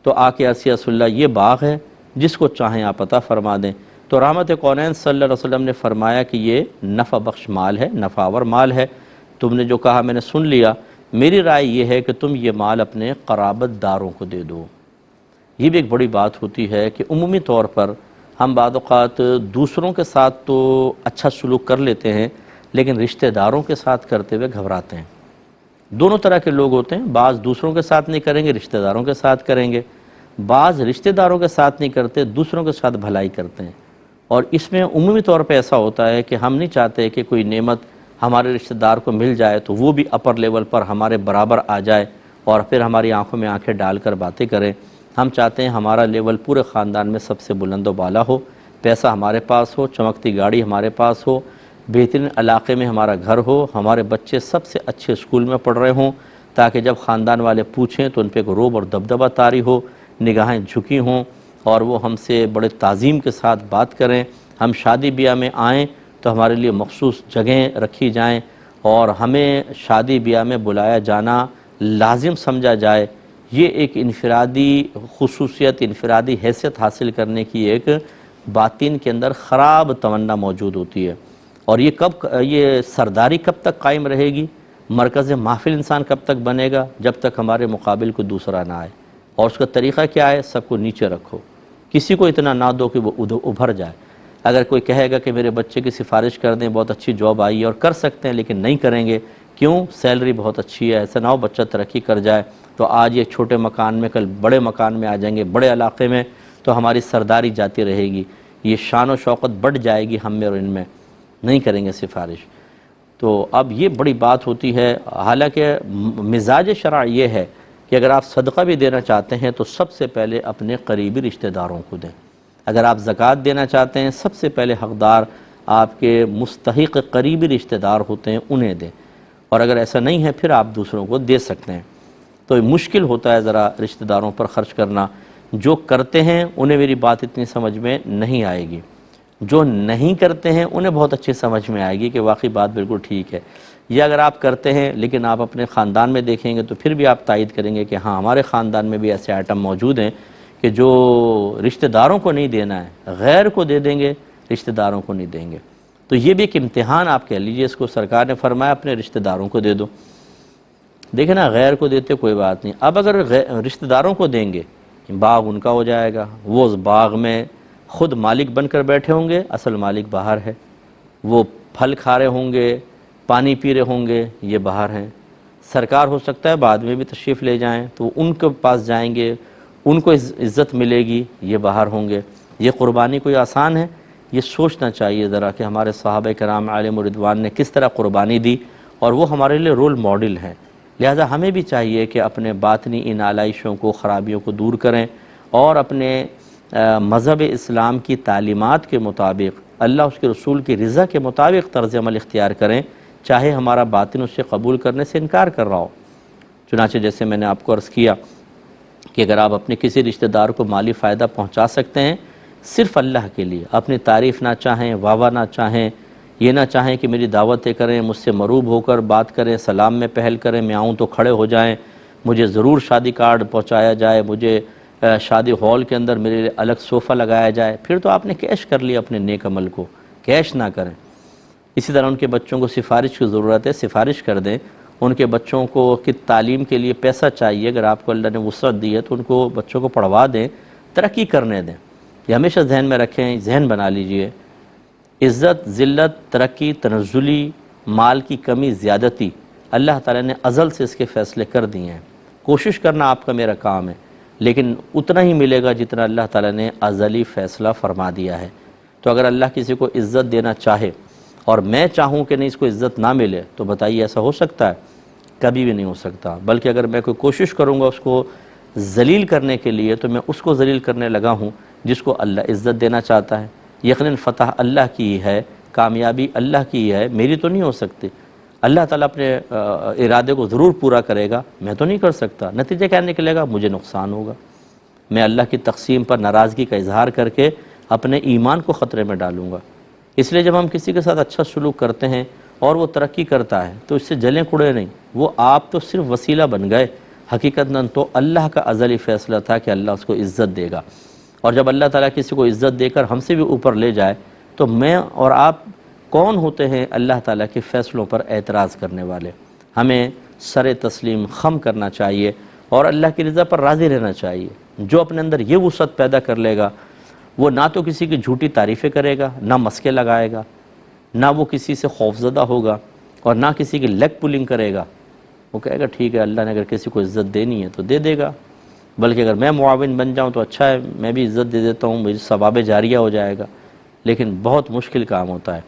تو آ کے عرض کیا رسول اللہ یہ باغ ہے، جس کو چاہیں آپ عطا فرما دیں۔ تو رحمت کونین صلی اللہ علیہ وسلم نے فرمایا کہ یہ نفع بخش مال ہے، نفع آور مال ہے، تم نے جو کہا میں نے سن لیا، میری رائے یہ ہے کہ تم یہ مال اپنے قرابت داروں کو دے دو۔ یہ بھی ایک بڑی بات ہوتی ہے کہ عمومی طور پر ہم بعض اوقات دوسروں کے ساتھ تو اچھا سلوک کر لیتے ہیں، لیکن رشتہ داروں کے ساتھ کرتے ہوئے گھبراتے ہیں۔ دونوں طرح کے لوگ ہوتے ہیں، بعض دوسروں کے ساتھ نہیں کریں گے، رشتہ داروں کے ساتھ کریں گے، بعض رشتہ داروں کے ساتھ نہیں کرتے، دوسروں کے ساتھ بھلائی کرتے ہیں۔ اور اس میں عمومی طور پہ ایسا ہوتا ہے کہ ہم نہیں چاہتے کہ کوئی نعمت ہمارے رشتہ دار کو مل جائے تو وہ بھی اپر لیول پر ہمارے برابر آ جائے اور پھر ہماری آنکھوں میں آنکھیں ڈال کر باتیں کریں۔ ہم چاہتے ہیں ہمارا لیول پورے خاندان میں سب سے بلند و بالا ہو، پیسہ ہمارے پاس ہو، چمکتی گاڑی ہمارے پاس ہو، بہترین علاقے میں ہمارا گھر ہو، ہمارے بچے سب سے اچھے اسکول میں پڑھ رہے ہوں، تاکہ جب خاندان والے پوچھیں تو ان پہ روب اور دبدبہ طاری ہو، نگاہیں جھکی ہوں اور وہ ہم سے بڑے تعظیم کے ساتھ بات کریں۔ ہم شادی بیاہ میں آئیں تو ہمارے لیے مخصوص جگہیں رکھی جائیں اور ہمیں شادی بیاہ میں بلایا جانا لازم سمجھا جائے۔ یہ ایک انفرادی خصوصیت، انفرادی حیثیت حاصل کرنے کی ایک باطن کے اندر خراب تمنا موجود ہوتی ہے۔ اور یہ سرداری کب تک قائم رہے گی، مرکز محفل انسان کب تک بنے گا، جب تک ہمارے مقابل کو دوسرا نہ آئے۔ اور اس کا طریقہ کیا ہے؟ سب کو نیچے رکھو، کسی کو اتنا نہ دو کہ وہ ابھر جائے۔ اگر کوئی کہے گا کہ میرے بچے کی سفارش کر دیں، بہت اچھی جاب آئی ہے، اور کر سکتے ہیں لیکن نہیں کریں گے، کیوں؟ سیلری بہت اچھی ہے، ایسا نہ ہو بچہ ترقی کر جائے تو آج یہ چھوٹے مکان میں کل بڑے مکان میں آ جائیں گے، بڑے علاقے میں، تو ہماری سرداری جاتی رہے گی، یہ شان و شوقت بڑھ جائے گی ہم میں اور ان میں، نہیں کریں گے سفارش۔ تو اب یہ بڑی بات ہوتی ہے۔ حالانکہ مزاج شرع یہ ہے کہ اگر آپ صدقہ بھی دینا چاہتے ہیں تو سب سے پہلے اپنے قریبی رشتہ داروں کو دیں۔ اگر آپ زکوٰۃ دینا چاہتے ہیں، سب سے پہلے حقدار آپ کے مستحق قریبی رشتہ دار ہوتے ہیں، انہیں دیں۔ اور اگر ایسا نہیں ہے پھر آپ دوسروں کو دے سکتے ہیں۔ تو مشکل ہوتا ہے ذرا رشتہ داروں پر خرچ کرنا۔ جو کرتے ہیں انہیں میری بات اتنی سمجھ میں نہیں آئے گی، جو نہیں کرتے ہیں انہیں بہت اچھی سمجھ میں آئے گی کہ واقعی بات بالکل ٹھیک ہے۔ یا اگر آپ کرتے ہیں لیکن آپ اپنے خاندان میں دیکھیں گے تو پھر بھی آپ تائید کریں گے کہ ہاں ہمارے خاندان میں بھی ایسے آئٹم موجود ہیں کہ جو رشتہ داروں کو نہیں دینا ہے، غیر کو دے دیں گے، رشتہ داروں کو نہیں دیں گے۔ تو یہ بھی ایک امتحان آپ کہہ لیجئے اس کو، سرکار نے فرمایا اپنے رشتہ داروں کو دے دو۔ دیکھیں نا، غیر کو دیتے کوئی بات نہیں، اب اگر رشتہ داروں کو دیں گے، باغ ان کا ہو جائے گا، وہ اس باغ میں خود مالک بن کر بیٹھے ہوں گے، اصل مالک باہر ہے، وہ پھل کھا رہے ہوں گے، پانی پی رہے ہوں گے، یہ باہر ہیں۔ سرکار ہو سکتا ہے بعد میں بھی تشریف لے جائیں تو ان کے پاس جائیں گے، ان کو عزت ملے گی، یہ باہر ہوں گے۔ یہ قربانی کوئی آسان ہے؟ یہ سوچنا چاہیے ذرا کہ ہمارے صحابہ کرام علیہم رضوان نے کس طرح قربانی دی، اور وہ ہمارے لیے رول ماڈل ہیں۔ لہذا ہمیں بھی چاہیے کہ اپنے باطنی ان آلائشوں کو، خرابیوں کو دور کریں اور اپنے مذہب اسلام کی تعلیمات کے مطابق، اللہ اس کے رسول کی رضا کے مطابق طرز عمل اختیار کریں، چاہے ہمارا باطن اسے قبول کرنے سے انکار کر رہا ہو۔ چنانچہ جیسے میں نے آپ کو عرض کیا کہ اگر آپ اپنے کسی رشتہ دار کو مالی فائدہ پہنچا سکتے ہیں صرف اللہ کے لیے، اپنی تعریف نہ چاہیں، واہ نہ چاہیں، یہ نہ چاہیں کہ میری دعوتیں کریں، مجھ سے مروب ہو کر بات کریں، سلام میں پہل کریں، میں آؤں تو کھڑے ہو جائیں، مجھے ضرور شادی کارڈ پہنچایا جائے، مجھے شادی ہال کے اندر میرے لیے الگ صوفہ لگایا جائے، پھر تو آپ نے کیش کر لیا اپنے نیک عمل کو، کیش نہ کریں۔ اسی طرح ان کے بچوں کو سفارش کی ضرورت ہے، سفارش کر دیں۔ ان کے بچوں کو کی تعلیم کے لیے پیسہ چاہیے، اگر آپ کو اللہ نے وسعت دی ہے تو ان کو بچوں کو پڑھوا دیں، ترقی کرنے دیں۔ یہ ہمیشہ ذہن میں رکھیں، ذہن بنا لیجئے، عزت، ذلت، ترقی، تنزلی، مال کی کمی، زیادتی، اللہ تعالیٰ نے ازل سے اس کے فیصلے کر دیے ہیں۔ کوشش کرنا آپ کا میرا کام ہے، لیکن اتنا ہی ملے گا جتنا اللہ تعالیٰ نے ازلی فیصلہ فرما دیا ہے۔ تو اگر اللہ کسی کو عزت دینا چاہے اور میں چاہوں کہ نہیں اس کو عزت نہ ملے، تو بتائیے ایسا ہو سکتا ہے؟ کبھی بھی نہیں ہو سکتا۔ بلکہ اگر میں کوئی کوشش کروں گا اس کو ذلیل کرنے کے لیے، تو میں اس کو ذلیل کرنے لگا ہوں جس کو اللہ عزت دینا چاہتا ہے۔ یقیناً فتح اللہ کی ہی ہے، کامیابی اللہ کی ہی ہے، میری تو نہیں ہو سکتی۔ اللہ تعالیٰ اپنے ارادے کو ضرور پورا کرے گا، میں تو نہیں کر سکتا۔ نتیجہ کیا نکلے گا؟ مجھے نقصان ہوگا، میں اللہ کی تقسیم پر ناراضگی کا اظہار کر کے اپنے ایمان کو خطرے میں ڈالوں گا۔ اس لیے جب ہم کسی کے ساتھ اچھا سلوک کرتے ہیں اور وہ ترقی کرتا ہے تو اس سے جلیں کڑے نہیں، وہ آپ تو صرف وسیلہ بن گئے، حقیقتاً تو اللہ کا ازلی فیصلہ تھا کہ اللہ اس کو عزت دے گا، اور جب اللہ تعالیٰ کسی کو عزت دے کر ہم سے بھی اوپر لے جائے تو میں اور آپ کون ہوتے ہیں اللہ تعالیٰ کے فیصلوں پر اعتراض کرنے والے؟ ہمیں سر تسلیم خم کرنا چاہیے اور اللہ کی رضا پر راضی رہنا چاہیے۔ جو اپنے اندر یہ وسعت پیدا کر لے گا وہ نہ تو کسی کی جھوٹی تعریفیں کرے گا، نہ مسکے لگائے گا، نہ وہ کسی سے خوفزدہ ہوگا، اور نہ کسی کی لیگ پولنگ کرے گا۔ وہ کہے گا ٹھیک ہے، اللہ نے اگر کسی کو عزت دینی ہے تو دے دے گا، بلکہ اگر میں معاون بن جاؤں تو اچھا ہے، میں بھی عزت دے دیتا ہوں، مجھے ثواب جاریہ ہو جائے گا۔ لیکن بہت مشکل کام ہوتا ہے۔